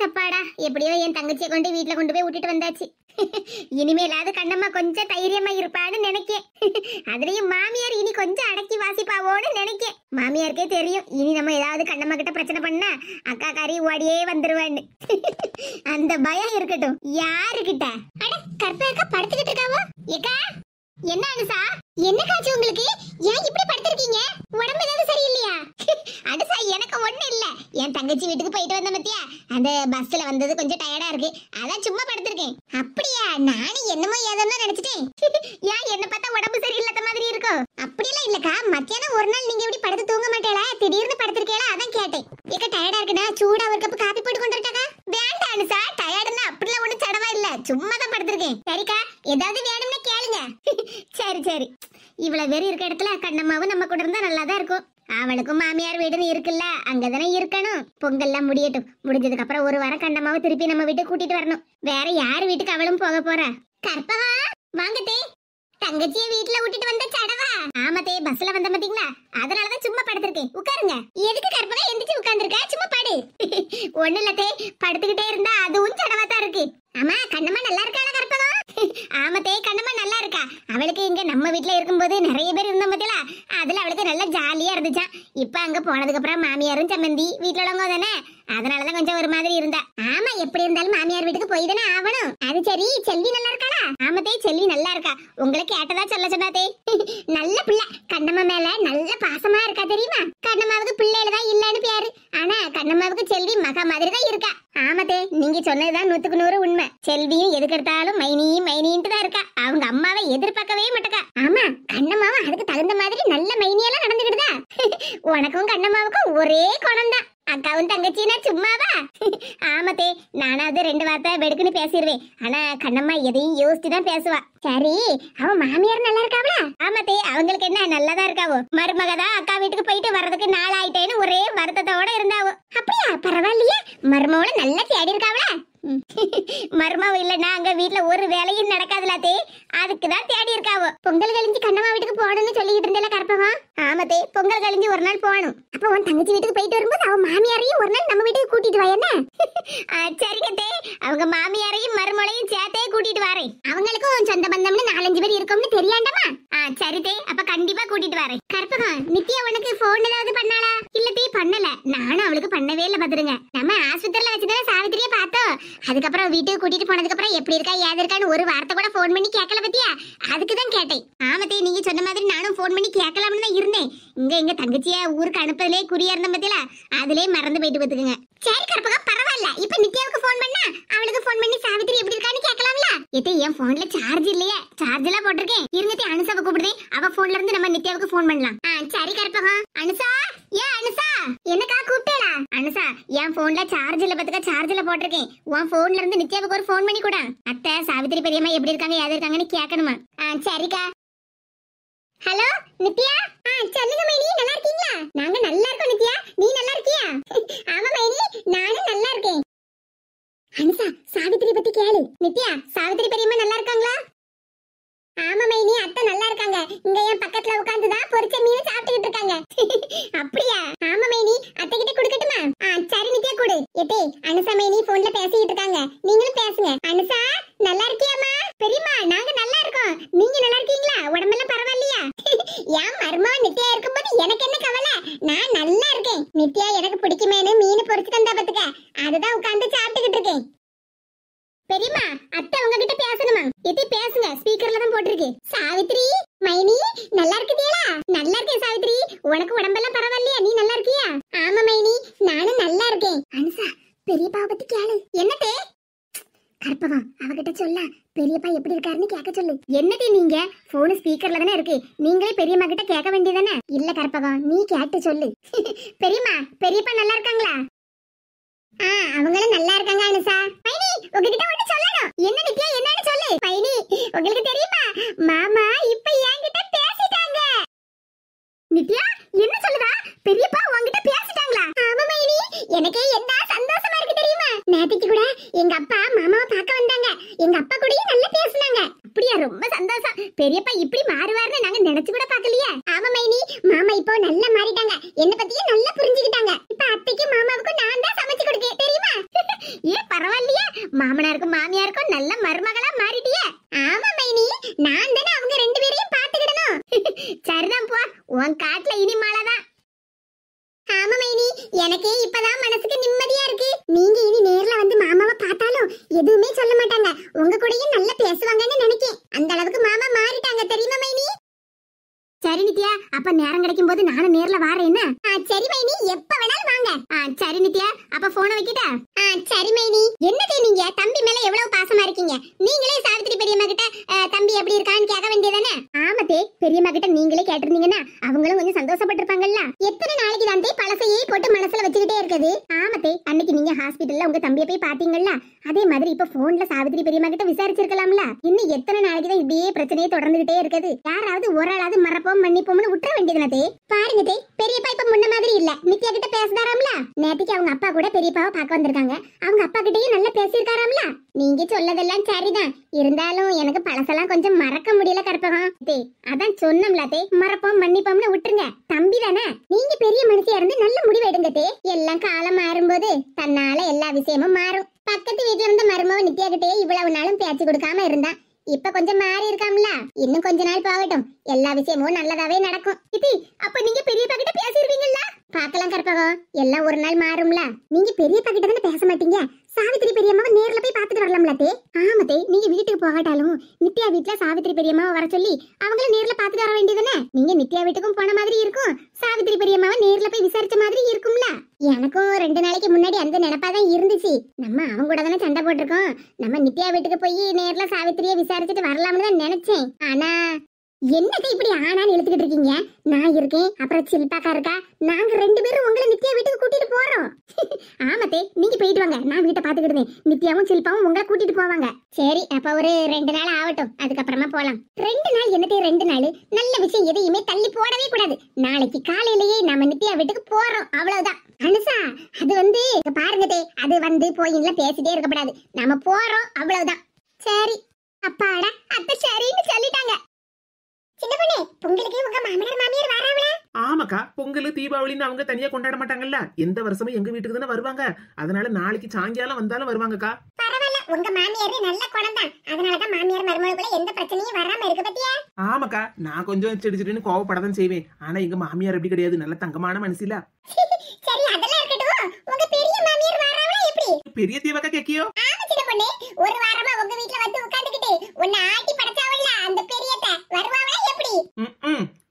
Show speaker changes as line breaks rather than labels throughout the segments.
தப்பாடா, எப்படியோ என் தங்கச்சியை கொண்டு வீட்டுல கொண்டு போய் விட்டுட்டு வந்தாச்சு. இனிமேலாவது கண்ணம்மா கொஞ்சம் தைரியமா இருப்பான்னு நினைக்கேன். அதுலயும் மாமியார் இனி கொஞ்சம் அடக்கி வாசிப்பாவோன்னு நினைக்கேன். மாமியாருக்கே தெரியும் இனி நம்ம ஏதாவது கண்ணம்மா கிட்ட பிரச்சனை பண்ணா அக்கா காரி ஓடியே வந்துருவான்னு. அந்த பயம் இருக்கட்டும். யாருக்கிட்ட? அட கற்பகா படுத்துக்கிட்டு இருக்காவோ. ஏக்கா என்ன அனுசா, என்ன காச்சு உங்களுக்கு? ஏன் இப்படி படுத்திருக்கீங்க? உடம்பு ஏதாவது சரியில்லையா? அனுசா எனக்கு ஒண்ணு இல்ல. என் தங்கச்சி வீட்டுக்கு போயிட்டு வந்த மத்தியா, அந்த பஸ்ல வந்தது கொஞ்சம் டயர்டா இருக்கு, அதான் சும்மா படுத்திருக்கேன். அப்படியா? நானும் என்னமோ ஏதோ நினைச்சிட்டேன். ஏன் என்ன பார்த்தா உடம்பு சரியில்லாத மாதிரி இருக்கும்? அப்படியெல்லாம் இல்லக்கா, மத்தியானம் ஒரு நாள் நீங்க இப்படி படுத்து தூங்க மாட்டேளா, திடீர்னு படுத்திருக்கேளா, அதான் கேட்டேன். ஏக்கா டயர்டா இருக்குன்னா சூடா ஒரு கப் காபி போட்டு கொண்டு வரட்டாக்கா? வேண்டாம் அனுசா, டயர்டுன்னா அப்படிலாம் ஒண்ணும் சடவா இல்ல, சும்மா தான் படுத்திருக்கேன். சரிக்கா, ஏதாவது வேணும்னா கேளுங்க. சரி சரி. இவ்வளவு வெறி இருக்க இடத்துல கண்ணம்மாவும் நம்ம கூட இருந்தா நல்லாதான் இருக்கும். அவளுக்கும் மாமியார் வீடுன்னு இருக்குல்ல, அங்கதானே இருக்கணும். பொங்கல்லாம் முடியட்டும். முடிஞ்சதுக்கு அப்புறம் ஒரு வாரம் கண்ணம்மாவை திருப்பி நம்ம வீட்டுக்கு கூட்டிட்டு வரணும். வேற யார் வீட்டுக்கு அவளும் போக போறா? கற்பகா வாங்கத்தே, தங்கச்சிய வீட்டுல விட்டுட்டு வந்த சடவா. ஆமாத்தே, பஸ்ல வந்த பாத்தீங்களா, அதனாலதான் சும்மா படுத்திருக்கேன். உட்காருங்க. எதுக்கு கற்பகா எந்திரிச்சு உட்கார்ந்துருக்க? சும்மா படு. ஒண்ணு இல்லத்தே, படுத்துக்கிட்டே இருந்தா அதுவும் சடவா தான் இருக்கு. ஆமா, கண்ணம்மா நல்லா இருக்காளா கற்பகா? ஆமாத்தே, கண்ணம்மா நல்லா இருக்கா. அவளுக்கு இங்க நம்ம வீட்டுல இருக்கும்போது நிறைய பேர் இருந்தோம் பாத்தீங்களா, அதுல அவளுக்கு நல்லா ஜாலியா இருந்துச்சா. இப்ப அங்க போனதுக்கு அப்புறம் மாமியாரும் சம்மந்தி வீட்டுல உள்ளவங்க தானே, அதனாலதான் கொஞ்சம் ஒரு மாதிரி இருந்தா. ஆமா, எப்படி இருந்தாலும் மாமியார் வீட்டுக்கு போய் தானே ஆகணும். அது சரி, செல்வி நல்லா இருக்காளா? ஆமத்தே, செல்வி நல்லா இருக்கா. உங்களை கேட்டதா சொல்ல சொன்னாதே. நல்ல பிள்ளை, கண்ணம்மா மேல நல்ல பாசமா இருக்கா தெரியுமா? கண்ணம்மாவுக்கு பிள்ளைல தான் இல்லன்னு பேரு, ஆனா கண்ணம்மாவுக்கு செல்வி மகா மாதிரி தான் இருக்கா. ஆமத்தே, நீங்க சொன்னதுதான் 100% உண்மை. செல்வியும் எதுக்கு எடுத்தாலும் மைனி மைனின்ட்டு தான் இருக்கா. அவங்க அம்மாவை எதிர்பார்க்கவே மாட்டக்கா. ஆமா, கண்ணம்மாவும் அதுக்கு தகுந்த மாதிரி நல்ல மைனியெல்லாம் நடந்துக்கிட்டுதா. உனக்கும் கண்ணம்மாவுக்கும் ஒரே குணம் தான். அக்காவும் தங்கச்சினா சும்மாவா? ஆமத்தே, நானாவது 2 வார்த்தை வெடுக்குன்னு பேசிடுவேன். ஆனா கண்ணம்மா எதையும் யோசிச்சுதான் பேசுவா. சரி, அவன் மாமியார் நல்லா இருக்காவளா? ஆமத்தே, அவங்களுக்கு என்ன நல்லாதான் இருக்காவோ. மருமகதான் அக்கா வீட்டுக்கு போயிட்டு வர்றதுக்கு நாள் ஆயிட்டேன்னு ஒரே வருத்தத்தோட இருந்தாவோ. அப்படியா? பரவாயில்லையே, மருமகளை நல்லா தேடி இருக்காவளா? மருமாவ இல்லன்னா அங்க வீட்டுல ஒரு வேலையும் நடக்காதுலாத்தே, அதுக்குதான் தேடி இருக்காவோ. பொங்கல் கழிஞ்சு கண்ணம்மா வீட்டுக்கு போகணும்னு சொல்லிட்டு இருந்தேல கற்பகா? ஆமத்தே, பொங்கல் கழிஞ்சு ஒரு நாள் போகணும். அப்ப உன் தங்கச்சி வீட்டுக்கு போயிட்டு வரும்போது அவன் மாமியாரையும் ஒரு நாள் நம்ம வீட்டுக்கு கூட்டிட்டு வா. என்ன? சரிங்கத்தே, அவங்க மாமியாரையும் மருமகளையும் சேர்த்தே கூட்டிட்டு வரேன். அவங்களுக்கும் சொந்த பந்தம்னு 4-5 பேர் இருக்கும்னு தெரியாண்டமா? சரிதே, அப்ப கண்டிப்பா கூட்டிட்டு வரேன். கற்பகா, நித்யா உனக்கு போன் ஏதாவது பண்ணாளா? இல்லத்தே, பண்ணல. நானும் அவளுக்கு பண்ணவே இல்ல பாத்துருங்க. நம்ம ஆஸ்பத்திரியில வச்சுதான் சாவித்திரியை பார்த்தோம். அதுக்கப்புறம் வீட்டுக்கு கூட்டிட்டு போனதுக்கு அப்புறம் எப்படி இருக்கா ஏது இருக்கான்னு ஒரு வார்த்தை கூட போன் பண்ணி கேட்கல பத்தியா? அதுக்குதான் கேட்டேன். ஆமத்தே, நீங்க சொன்ன மாதிரி நானும் போன் பண்ணி கேட்கலாம்னு தான் இருந்தேன். எங்க தங்கச்சிய ஊருக்கு அனுப்பதிலே குறியா இருந்த பத்தியா, அதுலயே மறந்து போயிட்டு பாத்துக்குங்க. சரி கற்பகா, பரவாயில்ல. இப்ப நித்யாவுக்கு போன் பண்ணா அவளுக்கு போன் பண்ணி சாவித்திரி எப்படி இருக்கான்னு கேட்கலாம்ல? எத்தே, என் போன்ல சார்ஜ் இல்லையே, சார்ஜ் எல்லாம் போட்டிருக்கேன். இருந்தே அனுசாவை கூப்பிடுதேன், அவ போன்ல இருந்து நம்ம நித்யாவுக்கு போன் பண்ணலாம். சரி கற்பகா. அனுசா, ஏன் அனுசா, என்னக்கா கூப்பிட்டேளா? அனுசா, என் போன்ல சார்ஜ் இல்ல பத்துக்க, சார்ஜ்ல போட்டிருக்கேன். உன் போன்ல இருந்து நித்யாவுக்கு ஒரு போன் பண்ணி கூட. அத்தை, சாவித்திரி பெரியம்மா எப்படி இருக்காங்க ஏது இருக்காங்கன்னு கேட்கணுமா? சரிக்கா. ஹலோ நித்யா. சொல்லுங்க மைனி, நல்லா இருக்கீங்களா? நாங்க நல்லா இருக்கோம் நித்யா, நீ நல்லா இருக்கியா? ஆமா மைனி, நானும் நல்லா இருக்கேன். அனுசா, சாவித்திரி பத்தி கேளு. நித்யா, சாவித்திரி பெரியம்மா நல்லா இருக்காங்களா? ஆமா மைனி, அத்தை நல்லா இருக்காங்க. இங்க என் பக்கத்துல உட்கார்ந்துதான் பொரிச்ச மீன் சாப்பிட்டுக்கிட்டு இருக்காங்க. அப்படியா? ஆமா மைனி, அத்தை கிட்ட குடுக்கட்டுமா? சரி நித்யா, குடு. எத்தே, அனுசா மைனி போன்ல பேசிட்டு இருக்காங்க, நீங்களும் பேசுங்க. அனுசா, நல்லா இருக்கியாமா? பெரியம்மா, நாங்க நல்லா இருக்கோம். நீங்க நல்லா இருக்கீங்களா? உடம்பெல்லாம் பரவாயில்லையா? ஏன் மர்மா நித்யா இருக்கும்போது எனக்கு என்ன கவலை? நான் நல்லா இருக்கேன். நித்யா எனக்கு பிடிக்குமேனு மீன் பொரிச்சு தந்தா பாத்துக்க, அதுதான் உட்கார்ந்து சாப்பிட்டுக்கிட்டு இருக்கேன். பெரியம்மா, அத்தை உங்ககிட்ட பேசணுமா? எத்தி பேசுங்க, ஸ்பீக்கர்ல தான் போட்டிருக்கு. சாவித்ரி, மைனி, நல்லா இருக்கீங்களா? நல்லா இருக்கேன் சாவித்ரி. உனக்கு உடம்பெல்லாம் பரவாயில்லையா? நீ நல்லா இருக்கியா? ஆமா மைனி, நானும் நல்லா இருக்கேன். அனுசா, பெரியப்பா பத்தி கேளு. என்னத்தே? கற்பகம், அவகிட்ட சொல்ல பெரியப்பா எப்படி இருக்காருன்னு கேட்க சொல்லு. என்னதே நீங்க? போன் ஸ்பீக்கர்ல தானே இருக்கு, நீங்களே பெரியம்மா கிட்ட கேட்க வேண்டியதானே? இல்ல கற்பகம், நீ கேட்டு சொல்லு. பெரியம்மா, பெரியப்பா நல்லா இருக்காங்களா? அவங்களும் நல்லா இருக்காங்க அனுசா. மைனி, உங்ககிட்ட ஒண்ணு சொல்லணும். என்ன நித்யா, என்னன்னு சொல்லு. மைனி, உங்களுக்கு தெரியுமா, மாமா இப்ப என்கிட்ட பேசிட்டாங்க. நித்யா, என்ன சொல்லுதா? பெரியப்பா உன்கிட்ட பேசிட்டாங்களா? ஆமா மைனி, எனக்கே என்ன சந்தோஷமா இருக்கு தெரியுமா? நேத்திக்கு கூட எங்க அப்பா மாமாவை பார்க்க வந்தாங்க. எங்க அப்பா கூடயும் நல்லா பேசுனாங்க. அப்படியா? ரொம்ப சந்தோஷம். பெரியப்பா இப்படி மாறுவார்னு நாங்க நினைச்சு கூட பார்க்கலையே. ஆமா மைனி, மாமா இப்போ நல்லா மாறிட்டாங்க. என்ன பத்தியே நல்லா புரிஞ்சுக்கிட்டாங்க. இப்ப அத்தைக்கு மாமாவுக்கு நான் தான் சமைச்சு கொடுக்கேன் தெரியுமா? ஏ உன் காட்டுல இனி மழைதான். ஆமா மைனி, எனக்கே இப்பதான் மனசுக்கு நிம்மதியா இருக்கு. நீங்க இனி நேர்ல வந்து மாமாவை பார்த்தாலும் எதுவுமே சொல்ல மாட்டாங்க, உங்க கூடயும் நல்லா பேசுவாங்கன்னு நினைக்கேன். அந்த அளவுக்கு மாமா மாறிட்டாங்க தெரியுமா மைனி? சரி நித்யா, அப்ப நேரம் கிடைக்கும் போது நானும் நேர்ல வாரேன். என்ன? சரி மைனி, எப்ப வேணாலும் வாங்க. சரி நித்யா, அப்ப போனை வைக்கிட்டா? சரி மைனி. என்னதே நீங்க தம்பி மேல எவ்வளவு பாசமா இருக்கீங்க. நீங்களே சாவித்திரி பெரியம்மா கிட்ட தம்பி எப்படி இருக்கான்னு கேட்க வேண்டியதானே? ஆமதே, பெரியம்மா கிட்ட நீங்களே கேட்டிருந்தீங்கன்னா அவங்களும் கொஞ்சம் சந்தோஷப்பட்டிருப்பாங்கல்ல. எத்தனை நாளைக்கு தான் பழசையே போட்டு மனசுல வச்சுக்கிட்டே இருக்குது. ஆமதே, அன்னைக்கு நீங்க ஹாஸ்பிடல்ல உங்க தம்பியை போய் பாத்தீங்கல்ல, அதே மாதிரி இப்ப போன்ல சாவித்திரி பெரியம்மா கிட்ட விசாரிச்சிருக்கலாம்ல. இன்னும் எத்தனை நாளைக்கு தான் இப்படியே பிரச்சனையே தொடர்ந்துகிட்டே இருக்குது. யாராவது ஒரு ஆளாவது மறப்போம் மன்னிப்போம்னு விட்டுற வேண்டியதுனதே. பாருங்கதே, பெரியப்பா இப்ப முன்ன மாதிரி இல்ல. நித்யா கிட்ட பேசுதாராம்ல. நேத்திக்கு அவங்க அப்பா கூட பெரியப்பாவை பார்க்க வந்திருக்காங்க. அவங்க அப்பா கிட்டயும் நல்லா பேசியிருக்காராம்ல. நீங்க சொல்லதெல்லாம் சரிதான், இருந்தாலும் எனக்கு பழசெல்லாம் கொஞ்சம் மறக்க முடியல கற்பகம். அதான் சொன்னோம்ல தே, மறப்போம் மன்னிப்போம்னு விட்டுருங்க. தம்பி தானே, நீங்க பெரிய மனுஷியா இருந்து நல்ல முடிவு எடுங்க தே. எல்லாம் காலம் மாறும்போது தன்னால எல்லா விஷயமும் மாறும். பக்கத்து வீட்டுல இருந்த மருமவ நித்யா கிட்டே இவ்வளவு நாளும் பேச்சு கொடுக்காம இருந்தா, இப்ப கொஞ்சம் மாறி இருக்காம்ல. இன்னும் கொஞ்ச நாள் போகட்டும், எல்லா விஷயமும் நல்லதாவே நடக்கும். இத்தி, அப்ப நீங்க பெரியப்பா கிட்ட பேசிருவீங்கல்ல? பாக்கலாம் கற்பகம், எல்லாம் ஒரு நாள் மாறும்ல. நீங்க பெரியப்பா கிட்ட தானே பேச மாட்டீங்க, சாவித்திரி பெரியம்மாவை நேர்ல போய் பாத்துட்டு வரலாம்ல தே. ஆமதே, நீங்க வீட்டுக்கு போகாட்டாலும் நித்யா வீட்டுல சாவித்திரி பெரியம்மாவை வர சொல்லி அவங்கள நேர்ல பாத்துட்டு வர வேண்டியதுனே. நீங்க நித்யா வீட்டுக்கும் போன மாதிரி இருக்கும், சாவித்திரி பெரியம்மாவை நேர்ல போய் விசாரிச்ச மாதிரி இருக்கும்ல. எனக்கும் 2 நாளைக்கு முன்னாடி அந்த நினைப்பாதான் இருந்துச்சு. நம்ம அவங்க கூட தானே சண்டை போட்டிருக்கோம், நம்ம நித்யா வீட்டுக்கு போய் நேர்ல சாவித்திரியை விசாரிச்சுட்டு வரலாம்னு தான் நினைச்சேன். ஆனா என்னத்தை இப்படி ஆனான்னு இழுத்துக்கிட்டு இருக்கீங்க? நான் இருக்கேன், அப்புறம் சில்பாக்கா இருக்கா, நாங்க 2 பேரும் உங்களை நித்யா வீட்டுக்கு கூட்டிட்டு போறோம். ஆமத்தே, நீங்க போயிட்டு வாங்க, நான் வீட்டை பாத்துக்கிட்டேன். நித்யாவும் சில்பாவும் உங்களை கூட்டிட்டு போவாங்க. சரி, அப்ப ஒரு 2 நாள் ஆகட்டும், அதுக்கப்புறமா போலாம். 2 நாள் என்னத்தே 2 நாள்? நல்ல விஷயம் எதையுமே தள்ளி போடவே கூடாது. நாளைக்கு காலையிலேயே நம்ம நித்யா வீட்டுக்கு போறோம், அவ்வளவுதான். அனுசா, அது பாருங்கதே, அது போயின்ல பேசிட்டே இருக்கப்படாது. நாம போறோம், அவ்வளவுதான். சரி அப்பாடா, அத்தை சரின்னு சொல்லிட்டாங்க. சின்ன பொண்ணே, பொங்கலுக்கு உங்க மாமனார் மாமியார் வராங்களா?
ஆமாக்கா, பொங்கல் தீபாவளின்னு அவங்க தனியா கொண்டாட மாட்டாங்கல்ல. எந்த வருஷமும் எங்க வீட்டுக்கு தானே வருவாங்க. அதனால நாளைக்கு சாயங்காலம் வந்தாலும் வருவாங்கக்கா.
பரவாயில்ல, உங்க மாமியார் நல்ல குணம் தான். அதனாலதான் மாமியார் மருமகளுக்குள்ள எந்த பிரச்சனையும் வராம இருக்கு பத்தியா?
ஆமாக்கா, நான் கொஞ்சம் சிடிச்சிட்டுன்னு கோவப்படதான் செய்வேன். ஆனா எங்க மாமியார் எப்படி கிடையாது, நல்ல தங்கமான மனசுல.
சரி, அதெல்லாம் இருக்கட்டும். உங்க பெரிய மாமியார் வராங்களா எப்படி?
பெரிய தீவக்கா கேக்கியோ?
ஆமா சின்ன பொண்ணே, ஒரு வாரமா உங்க வீட்ல வந்து உட்கார்ந்துக்கிட்டு உன்னை ஆட்டி படைச்சாவல்ல அந்த பெரியத்தை வருவாங்களா எப்படி?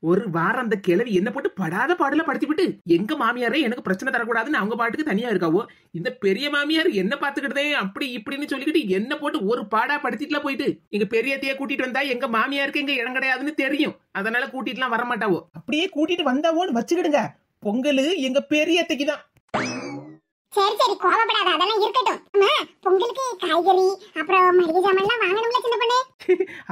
ஒரு வாரம் அந்த கிழவி என்ன போட்டு படாத பாடல படுத்தி விட்டு எங்க மாமியாரே எனக்கு பிரச்சனை தரக்கூடாதுன்னு அவங்க பாட்டுக்கு தனியா இருக்காவோ. இந்த பெரிய மாமியார் என்ன பாத்துக்கிட்டதே அப்படி இப்படின்னு சொல்லிக்கிட்டு என்ன போட்டு ஒரு பாடா படுத்திட்டுல போயிட்டு எங்க பெரியத்தைய கூட்டிட்டு வந்தா எங்க மாமியாருக்கு எங்க இடம் கிடையாதுன்னு தெரியும். அதனால கூட்டிட்டுலாம் வர மாட்டாவோ. அப்படியே கூட்டிட்டு வந்தாவோன்னு வச்சுக்கிடுங்க, பொங்கல் எங்க பெரியத்தைக்கு தான்.
சரி சரி, கோவப்படாத, அதெல்லாம் இருக்கட்டும். அம்மா, பொங்கலுக்கு காய்கறி அப்புறம் மளிகை சாமான்லாம் வாங்கணும்ல சின்ன பொண்ணே?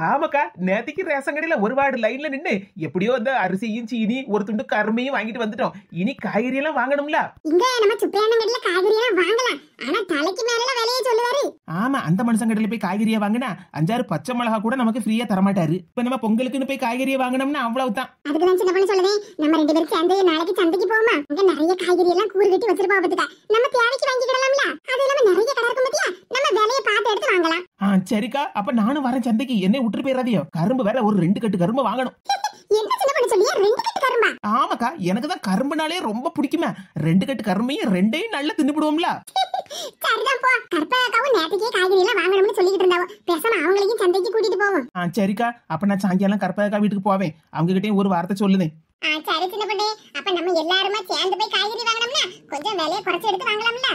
ஆமாக்கா, நேத்திக்கு ரேஷன் கடையில ஒரு வார்டு லைன்ல நின்னு எப்படியோ இந்த அரிசியும் சீனி ஒரு துண்டு கருமையும் வாங்கிட்டு வந்துட்டோம். இனி காய்கறி எல்லாம் வாங்கணும்ல.
இங்க நம்ம சுப்பையான கடையில காய்கறி எல்லாம் வாங்கலாம், ஆனா தலைக்கு மேல விலையை சொல்லுவாரு.
ஆமா, அந்த மனுஷன் கடையில போய் காய்கறியா வாங்கினா 5-6 பச்சை மிளகா கூட நமக்கு ஃப்ரீயா தரமாட்டாரு. இப்ப நம்ம பொங்கலுக்குன்னு போய் காய்கறியை வாங்கினோம்னா அவ்வளவுதான்.
அதுக்குதான் சின்ன பொண்ணு சொல்லுவேன், நம்ம 2 பேரும் சேர்ந்து நாளைக்கு சந்தைக்கு போமா. அங்க நிறைய காய்கறி எல்லாம் கூறு கட்டி வச்சிருப்பா பத்துக்க, நம்ம தேவைக்கு வாங்கிக்கிடலாம்ல. அது இல்லாம நிறைய கடை இருக்கும் பத்தியா, நம்ம விலையை பார்த்து எடுத்து வாங்கலாம்.
சரிக்கா, அப்ப நானும் வரேன் சந்தைக்கு. என்னை விட்டு போயிடாதியோ. கரும்பு வேற ஒரு 2 கட்டு கரும்பு வாங்கணும்.
என்ன சின்ன பொண்ணு சொல்லியா, 2 கட்டு கரும்பா?
ஆமாக்கா, எனக்கு தான் கரும்புனாலே ரொம்ப பிடிக்குமே. 2 கட்டு கரும்பையும் 2யும் நல்லா தின்னுபிடுவோம்ல.
சரிதான் போ, கற்பகாவும் நேற்றுக்கே காய்கறி எல்லாம் வாங்கணும்னு சொல்லிட்டு இருந்தாவோ. பேசாம அவங்களையும் சந்தைக்கு கூட்டிட்டு போவோம்.
சரிக்கா, அப்ப நான் சாயங்காலம் கற்பகா வீட்டுக்கு போவேன். அவங்க கிட்டயும் ஒரு வார்த்தை சொல்லுதேன்.
சரி சின்ன பொண்ணே, அப்ப நம்ம எல்லாருமா சேர்ந்து போய் காய்கறி வாங்கணும்னா கொஞ்சம் விலையை குறைச்சு எடுத்து வாங்கலாம்ல?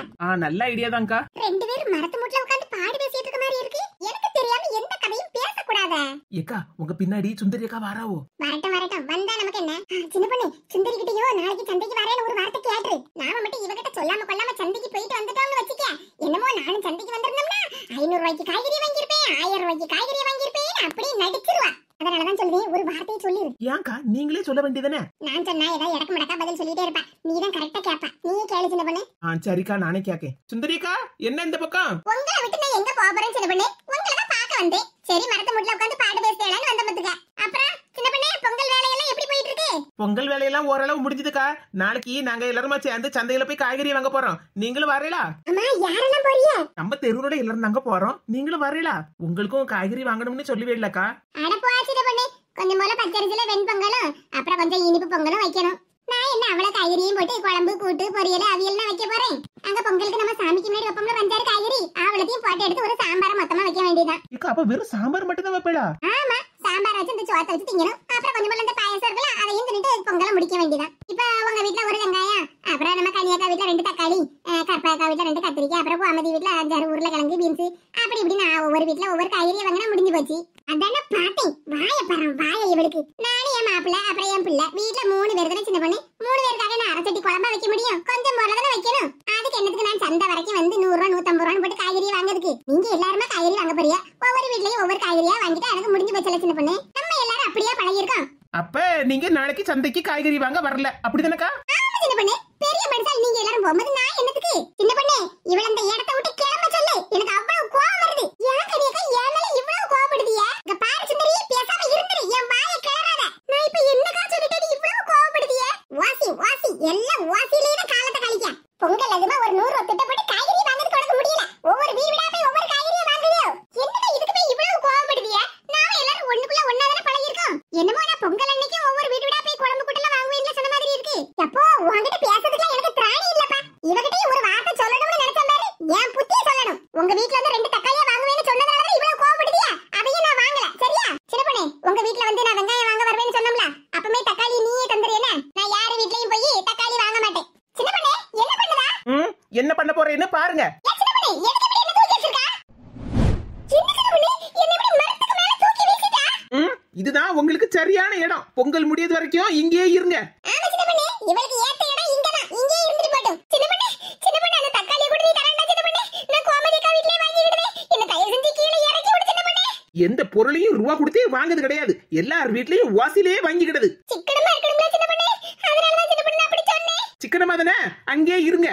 நல்ல ஐடியா தான்க்கா.
2 பேரும் மரத்து மூட்ல உட்கார்ந்து பாடி பேசிட்டு இருக்க மாதிரி இருக்கு. எனக்கு தெரியாம எந்த கதையும் பேசக்கூடாத.
ஏக்கா, உங்க பின்னாடி சுந்தரி அக்கா வாராவோ?
வரட்டும் வரட்டும், வந்தா நமக்கு என்ன? சின்ன பொண்ணு, சுந்தரி கிட்டயோ நாளைக்கு சந்தைக்கு வரேன்னு ஒரு வார்த்தை கேட்டு நாம மட்டும் இவகிட்ட சொல்லாம கொள்ளாம சந்தைக்கு போயிட்டு வந்துட்டோம்னு வச்சுக்க, என்னமோ நானும் சந்தைக்கு வந்திருந்தோம்னா 500 ரூபாய்க்கு காய்கறி வாங்கியிருப்பேன், 1000 ரூபாய்க்கு காய்கறி வாங்கியிருப்பேன் அப்படியே நடிச்சிருவா. அதனாலதான் சொல்லுவேன், ஒரு வார்த்தையை சொல்லிரு.
ஏன்க்கா, நீங்களே சொல்ல வேண்டியதானே?
நான் சொன்னா ஏதாவது இடக்கு மடக்கா பதில் சொல்லிட்டே இருப்பா, நீதான் கரெக்டா கேப்பா. நீயே கேளு சின்ன பொண்ணு.
சரிக்கா, நானே கேக்கேன். சுந்தரி அக்கா, என்ன இந்த பக்கம்?
உங்களை விட்டு நான் எங்க போறேன் சின்ன பொண்ணு? உங்களை தான் பார்க்க வந்தேன். சரி, மரத்து முட்ல உட்கார்ந்து பாட்டு பேசலாம்னு வந்த பத்துக்க. அப்புறம் சின்ன பொண்ணே, பொங்கல் வேலையெல்லாம் எப்படி போயிட்டு இருக்கு?
பொங்கல் வேலையெல்லாம் ஓரளவு முடிஞ்சதுக்கா. நாளைக்கு நாங்க எல்லாருமா சேர்ந்து சந்தையில போய் காய்கறி வாங்க போறோம். நீங்களும் வரீங்களா?
அம்மா, யாரெல்லாம் போறீங்க?
நம்ம தெருவோட எல்லாரும் தாங்க போறோம். நீங்களும் வரீங்களா? உங்களுக்கும் காய்கறி வாங்கணும்னு சொல்லுவே இல்லக்கா.
அட போச்சு சின்ன பொண்ணு, கொஞ்சம் போல பச்சரிசில வெண்பொங்கலும் அப்புறம் கொஞ்சம் இனிப்பு பொங்கலும் போட்டு குழம்பு கூட்டு பொரியல் அவியல்னா வைக்க போறேன். அங்க பொங்கலுக்கு நம்ம சாமிக்கு முன்னாடி வைப்போம்ல பஞ்சாறு காய்கறி, அவளத்தையும் போட்டு எடுத்து ஒரு சாம்பார மொத்தமா வைக்க வேண்டியதான்.
அப்ப வெறும் சாம்பார் மட்டும் தான் வைப்பேளா?
ஆமா, சாம்பார் வச்சு இந்த சோத்தை வச்சு திங்கணும். அப்புறம் கொஞ்சம் போல இந்த பாயசம் இருக்கலாம், அதையும் தின்னுட்டு பொங்கலை முடிக்க வேண்டியதான். இப்ப உங்க வீட்டுல ஒரு வெங்காயம், அப்புறம் நம்ம கனியாக்கா வீட்டுல 2 தக்காளி, கற்பாக்கா வீட்டுல 2 கத்திரிக்காய், அப்புறம் அமதி வீட்டுல 5-6 உருளைக்கிழங்கு பீன்ஸ், அப்படி இப்படின்னு ஒவ்வொரு வீட்டுல ஒவ்வொரு காய்கறியை வாங்கினா முடிஞ்சு போச்சு. அதான பாத்தேன், வாய பரம் வாய இவளுக்கு. நானும் என் மாப்பிள்ள அப்புறம் என் பிள்ளை வீட்டுல 3 பேர் தானே சின்ன பொண்ணு. 3 பேருக்காக நான் அரைச்சட்டி குழம்பா வைக்க முடியும்? கொஞ்சம் போல தானே வைக்கணும். அதுக்கு என்னத்துக்கு நான் சந்தை வரைக்கும் வந்து 100 ரூபா 150 ரூபான்னு போட்டு காய்கறியை வாங்குறதுக்கு? நீங்க எல்லாருமே காய்கறி வாங்க போறியா? ஒவ்வொரு வீட்லயும் ஒவ்வொரு காய்கறியா வாங்கிட்டு எனக்கு முடிஞ்சு போச்சு சின்ன பொண்ணு. நம்ம எல்லாரும் அப்படியே பழகிருக்கோம்.
அப்ப நீங்க நாளைக்கு சந்தைக்கு காய்கறி வாங்க வரல அப்படிதானக்கா?
ஆமா சின்ன பொண்ணு, பெரிய மனுஷால் நீங்க எல்லாரும் போகும்போது நான் என்னத்துக்கு? சின்ன பொண்ணு, இவள இந்த இடத்தை விட்டு கிளம்ப சொல்லு. எனக்கு அவ்வளவு கோவம் வருது. ஏன் கனியக்கா என் மேல இவ்வளவு கோவப்படுதியா? இங்க பாரு சுந்தரி, பேசாம இருந்துரு, என் வாயை கிளறாத. நான் இப்ப என்னக்கா சொல்லிட்டு நீ இவ்வளவு கோவப்படுதியா? வாசி வாசி எல்லாம் வாசியிலே தான் காலத்தை கழிக்க. பொங்கல் அதுமா ஒரு 100 ரூபா திட்ட போட்டு காய்கறி வாங்குறதுக்கு உனக்கு முடியல. ஒவ்வொரு வீடா போய் ஒவ்வொரு காய்கறியை வாங்குறியோ? என்னடா இதுக்கு போய் இவ்வளவு கோவப்படுதியா? நாம எல்லாரும் ஒண்ணுக்குள்ள ஒண்ணாதானே பழகிருக்கோம். என்னமோ நான் பொங்கல் அன்னைக்கு ஒவ்வொரு வீடா போய் குழம்பு கூட்டலாம் வாங்குவீங்களா சொன்ன மாதிரி இருக்கு. அப்போ உன்கிட்ட பேசுறதுக்கு எனக்கு திராணி இல்லப்பா. இவகிட்ட ஒரு வார்த்தை சொல்லணும்னு நினைச்சேன் பாரு, என் புத்திய சொல்லணும். உங்க வீட்ல வந்து 2 தக்காளியா வாங்குவேன்னு சொன்னதால தான் இவ்வளவு கோவப்படுதியா? அதையும் நான் வாங்கல, சரியா? சின்ன பொண்ணே, உங்க வீட்ல வந்து நான் வெங்காயம் வாங்க வருவேன்னு சொன்னோம்ல, அப்பமே தக்காளி நீயே தந்துறியேனா? நான் யார் வீட்லயும் போய் தக்காளி வாங்க மாட்டேன். சின்ன பொண்ணே, என்ன பண்ணுதா?
என்ன பண்ண போறேன்னு பாருங்க.
சின்ன பொண்ணே, எதுக்கு இப்படி என்ன தூக்கி வச்சிருக்கா? சின்ன பொண்ணே, என்ன இப்படி மரத்துக்கு மேல தூக்கி வீசிட்டா?
இதுதான் உங்களுக்கு சரியான இடம். பொங்கல் முடியது வரைக்கும் இங்கேயே இருங்க.
ஆமா சின்ன பொண்ணே, இவளுக்கு ஏத்த இடம் இங்கதான். இங்கே இருந்துட்டு போட்டும். சின்ன பொண்ணே, அந்த தக்காளியை கூட நீ தரண்டா சின்ன பொண்ணே. நான் கோமதிக்கா வீட்லயே வாங்கிடுவேன். என்ன தயவு செஞ்சு கீழே இறக்கி விடு சின்ன பொண்ணே.
எந்த பொருளையும் ரூபா கொடுத்தே வாங்குறது கிடையாது. எல்லார் வீட்லயும் வாசிலேயே வாங்கிக்கிடுது.
சிக்கனமா இருக்கணும்ல சின்ன பொண்ணே. அதனால தான் சின்ன பொண்ணே அப்படி சொன்னேன்.
சிக்கனமா தானே, அங்கேயே இருங்க.